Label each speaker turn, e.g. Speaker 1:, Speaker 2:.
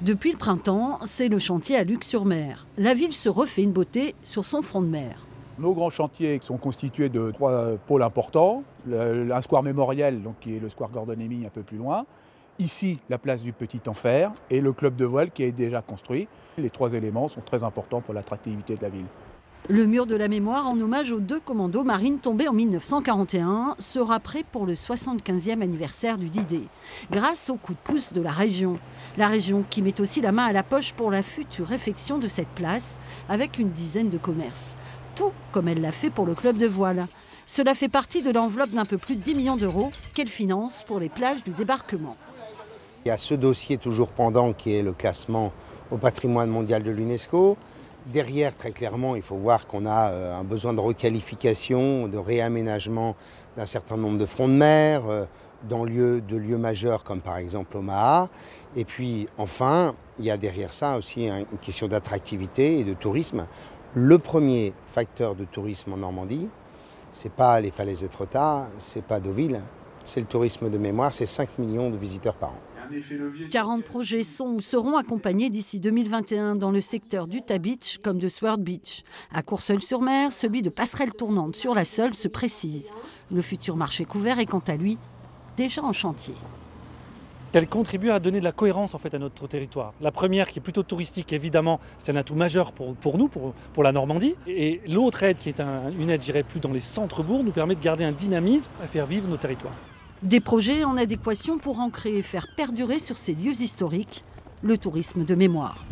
Speaker 1: Depuis le printemps, c'est le chantier à Luc-sur-Mer. La ville se refait une beauté sur son front de mer.
Speaker 2: Nos grands chantiers sont constitués de 3 pôles importants. Un square mémoriel, donc, qui est le square Gordon-Heming un peu plus loin. Ici, la place du Petit Enfer et le club de voile qui est déjà construit. Les 3 éléments sont très importants pour l'attractivité de la ville.
Speaker 1: Le mur de la mémoire, en hommage aux 2 commandos marines tombés en 1941, sera prêt pour le 75e anniversaire du D-Day, grâce au coup de pouce de la région. La région qui met aussi la main à la poche pour la future réfection de cette place, avec une dizaine de commerces. Tout comme elle l'a fait pour le club de voile. Cela fait partie de l'enveloppe d'un peu plus de 10 millions d'euros qu'elle finance pour les plages du débarquement.
Speaker 3: Il y a ce dossier toujours pendant qui est le classement au patrimoine mondial de l'UNESCO. Derrière, très clairement, il faut voir qu'on a un besoin de requalification, de réaménagement d'un certain nombre de fronts de mer, dans de lieux majeurs comme par exemple Omaha. Et puis enfin, il y a derrière ça aussi une question d'attractivité et de tourisme. Le premier facteur de tourisme en Normandie, c'est pas les falaises d'Étretat, c'est pas Deauville, c'est le tourisme de mémoire, c'est 5 millions de visiteurs par an.
Speaker 1: 40 projets sont ou seront accompagnés d'ici 2021 dans le secteur d'Utah Beach comme de Sword Beach. À Courseulles-sur-Mer, celui de Passerelle Tournante sur la Seule se précise. Le futur marché couvert est quant à lui déjà en chantier.
Speaker 4: Elle contribue à donner de la cohérence en fait à notre territoire. La première, qui est plutôt touristique, évidemment, c'est un atout majeur pour nous, pour la Normandie. Et l'autre aide, qui est une aide, je dirais, plus dans les centres-bourgs, nous permet de garder un dynamisme à faire vivre nos territoires.
Speaker 1: Des projets en adéquation pour ancrer et faire perdurer sur ces lieux historiques le tourisme de mémoire.